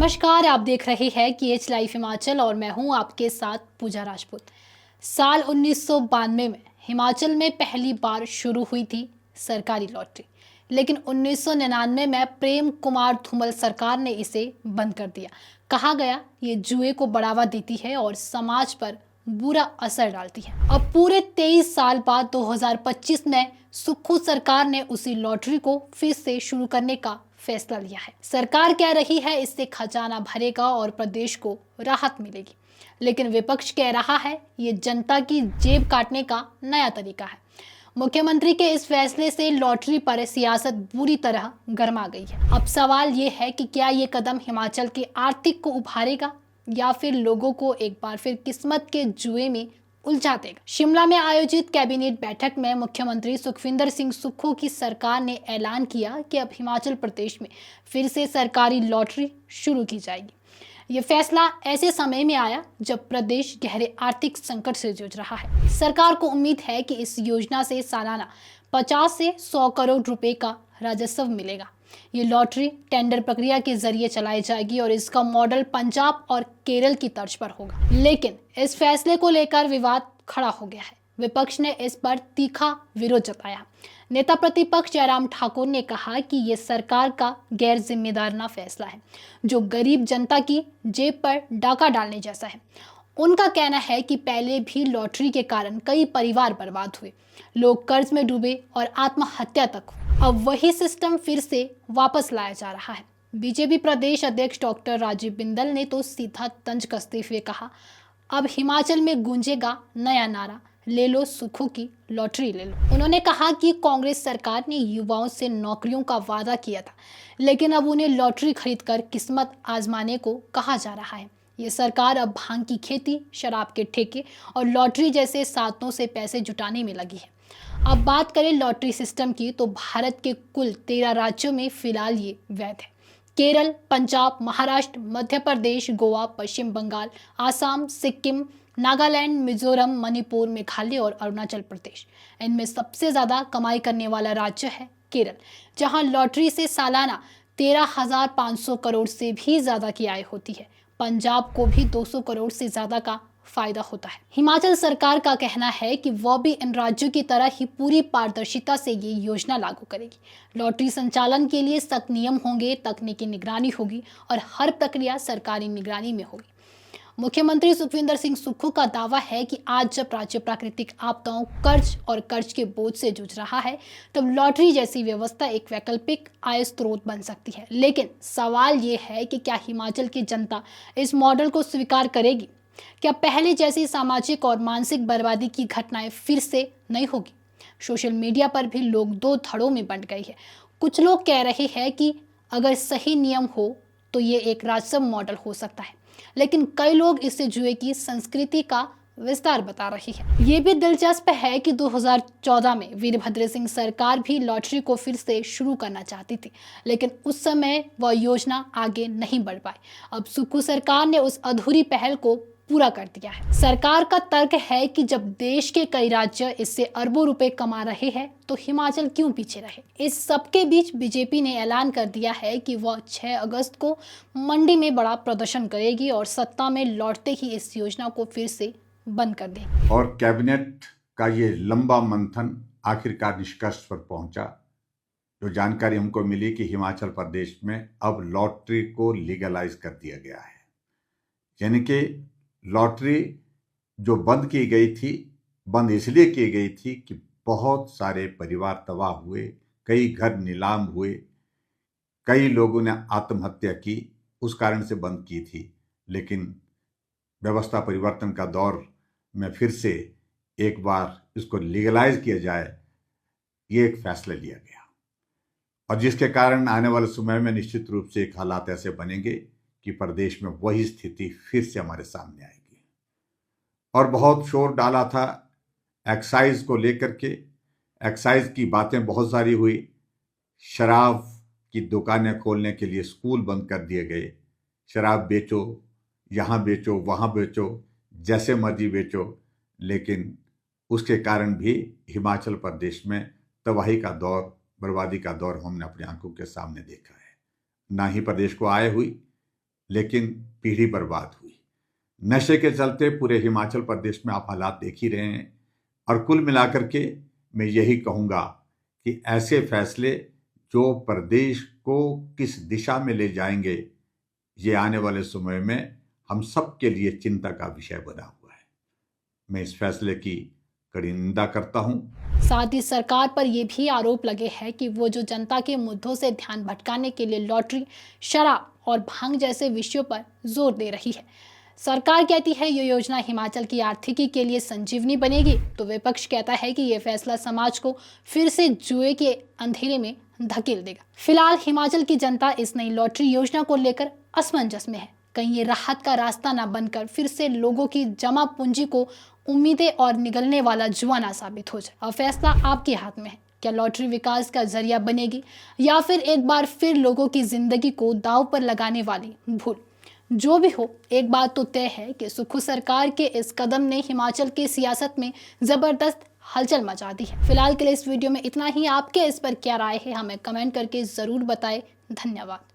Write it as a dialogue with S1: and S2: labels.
S1: नमस्कार, आप देख रहे हैं कि एच लाइफ हिमाचल और मैं हूं आपके साथ पूजा राजपूत। साल 1992 में हिमाचल में पहली बार शुरू हुई थी सरकारी लॉटरी, लेकिन 1999 में प्रेम कुमार धूमल सरकार ने इसे बंद कर दिया। कहा गया ये जुए को बढ़ावा देती है और समाज पर बुरा असर डालती है। अब पूरे 23 साल बाद 2025 में सुक्खू सरकार ने उसी लॉटरी को फिर से शुरू करने का फैसला लिया है। सरकार कह रही है इससे खजाना भरेगा और प्रदेश को राहत मिलेगी, लेकिन विपक्ष कह रहा है ये जनता की जेब काटने का नया तरीका है। मुख्यमंत्री के इस फैसले से लॉटरी पर सियासत बुरी तरह गर्मा गई है। अब सवाल ये है कि क्या ये कदम हिमाचल के आर्थिक को उभारेगा या फिर लोगों को एक बार फिर किस्मत के जुए में उलझा देगा। शिमला में आयोजित कैबिनेट बैठक में मुख्यमंत्री सुखविंदर सिंह सुक्खू की सरकार ने ऐलान किया कि अब हिमाचल प्रदेश में फिर से सरकारी लॉटरी शुरू की जाएगी। ये फैसला ऐसे समय में आया जब प्रदेश गहरे आर्थिक संकट से जूझ रहा है। सरकार को उम्मीद है कि इस योजना से सालाना 50 से 100 करोड़ रुपए का राजस्व मिलेगा। ये लॉटरी टेंडर प्रक्रिया के जरिए चलाई जाएगी और इसका मॉडल पंजाब और केरल की तर्ज पर होगा। लेकिन इस फैसले को लेकर विवाद खड़ा हो गया है। विपक्ष ने इस पर तीखा विरोध जताया। नेता प्रतिपक्ष जयराम ठाकुर ने कहा कि ये सरकार का गैर जिम्मेदाराना फैसला है, जो गरीब जनता की जेब पर डाका डालने जैसा है। उनका कहना है कि पहले भी लॉटरी के कारण कई परिवार बर्बाद हुए, लोग कर्ज में डूबे और आत्महत्या तक हुई। अब वही सिस्टम फिर से वापस लाया जा रहा है। बीजेपी प्रदेश अध्यक्ष डॉक्टर राजीव बिंदल ने तो सीधा तंज कसते हुए कहा, अब हिमाचल में गूंजेगा नया नारा, ले लो सुक्खू की लॉटरी ले लो। उन्होंने कहा कि कांग्रेस सरकार ने युवाओं से नौकरियों का वादा किया था, लेकिन अब उन्हें लॉटरी खरीदकर किस्मत आजमाने को कहा जा रहा है। ये सरकार अब भांग की खेती, शराब के ठेके और लॉटरी जैसे साधनों से पैसे जुटाने में लगी है। अब बात करें लॉटरी सिस्टम की, तो भारत के कुल 13 राज्यों में फिलहाल ये वैध है। केरल, पंजाब, महाराष्ट्र, मध्य प्रदेश, गोवा, पश्चिम बंगाल, आसाम, सिक्किम, नागालैंड, मिजोरम, मणिपुर, मेघालय और अरुणाचल प्रदेश। इनमें सबसे ज़्यादा कमाई करने वाला राज्य है केरल, जहां लॉटरी से सालाना 13,500 करोड़ से भी ज़्यादा की आय होती है। पंजाब को भी 200 करोड़ से ज़्यादा का फायदा होता है। हिमाचल सरकार का कहना है कि वह भी इन राज्यों की तरह ही पूरी पारदर्शिता से ये योजना लागू करेगी। लॉटरी संचालन के लिए सख्त नियम होंगे, तकनीकी निगरानी होगी और हर प्रक्रिया सरकारी निगरानी में होगी। मुख्यमंत्री सुखविंदर सिंह सुक्खू का दावा है कि आज जब राज्य प्राकृतिक आपदाओं, कर्ज और कर्ज के बोझ से जूझ रहा है, तब लॉटरी जैसी व्यवस्था एक वैकल्पिक आय स्रोत बन सकती है। लेकिन सवाल ये है कि क्या हिमाचल की जनता इस मॉडल को स्वीकार करेगी? क्या पहले जैसी सामाजिक और मानसिक बर्बादी की घटनाएं फिर से नहीं होगी? सोशल मीडिया पर भी लोग दो धड़ों में बंट गए हैं। कुछ लोग कह रहे हैं कि अगर सही नियम हो तो ये एक राजस्व मॉडल हो सकता है, लेकिन कई लोग इसे जुए की संस्कृति का विस्तार बता रही है। ये भी दिलचस्प है कि 2014 में वीरभद्र सिंह सरकार भी लॉटरी को फिर से शुरू करना चाहती थी, लेकिन उस समय वह योजना आगे नहीं बढ़ पाई। अब सुक्खू सरकार ने उस अधूरी पहल को पूरा कर दिया है। सरकार का तर्क है कि जब देश के कई राज्य इससे अरबों रुपए कमा रहे हैं, तो हिमाचल क्यों पीछे रहे। इस सबके बीच बीजेपी ने ऐलान कर दिया है कि वह 6 अगस्त को मंडी में बड़ा प्रदर्शन करेगी और सत्ता में लौटते ही इस योजना को फिर से बंद कर देगी।
S2: और कैबिनेट का ये लंबा मंथन आखिरकार निष्कर्ष पर पहुंचा। जो जानकारी हमको मिली कि हिमाचल प्रदेश में अब लॉटरी को लीगलाइज कर दिया गया है, यानी कि लॉटरी जो बंद की गई थी, बंद इसलिए की गई थी कि बहुत सारे परिवार तबाह हुए, कई घर नीलाम हुए, कई लोगों ने आत्महत्या की, उस कारण से बंद की थी। लेकिन व्यवस्था परिवर्तन का दौर में फिर से एक बार इसको लीगलाइज किया जाए, ये एक फैसला लिया गया, और जिसके कारण आने वाले समय में निश्चित रूप से एक हालात ऐसे बनेंगे कि प्रदेश में वही स्थिति फिर से हमारे सामने आएगी। और बहुत शोर डाला था एक्साइज को लेकर के, एक्साइज की बातें बहुत सारी हुई, शराब की दुकानें खोलने के लिए स्कूल बंद कर दिए गए, शराब बेचो, यहाँ बेचो, वहाँ बेचो, जैसे मर्जी बेचो, लेकिन उसके कारण भी हिमाचल प्रदेश में तबाही का दौर, बर्बादी का दौर हमने अपनी आंखों के सामने देखा है। ना ही प्रदेश को आय हुई, लेकिन पीढ़ी बर्बाद हुई। नशे के चलते पूरे हिमाचल प्रदेश में आप हालात देख ही रहे हैं। और कुल मिलाकर के मैं यही कहूँगा कि ऐसे फैसले जो प्रदेश को किस दिशा में ले जाएंगे, ये आने वाले समय में हम सब के लिए चिंता का विषय बना हुआ है। मैं इस फैसले की कड़ी निंदा करता हूँ।
S1: साथ ही सरकार पर यह भी आरोप लगे हैं कि वो जो जनता के मुद्दों से ध्यान भटकाने के लिए लॉटरी, शराब और भांग जैसे विषयों पर जोर दे रही है। सरकार कहती है ये योजना हिमाचल की आर्थिकी के लिए संजीवनी बनेगी, तो विपक्ष कहता है कि ये फैसला समाज को फिर से जुए के अंधेरे में धकेल देगा। फिलहाल हिमाचल की जनता इस नई लॉटरी योजना को लेकर असमंजस में है। कहीं ये राहत का रास्ता ना बनकर फिर से लोगों की जमा पूंजी को उम्मीदें और निगलने वाला जुआना साबित हो जाए। अब फैसला आपके हाथ में है। क्या लॉटरी विकास का जरिया बनेगी या फिर एक बार फिर लोगों की जिंदगी को दांव पर लगाने वाली भूल? जो भी हो, एक बात तो तय है कि सुक्खू सरकार के इस कदम ने हिमाचल की सियासत में जबरदस्त हलचल मचा दी है। फिलहाल के लिए इस वीडियो में इतना ही। आपके इस पर क्या राय है हमें कमेंट करके जरूर बताएं। धन्यवाद।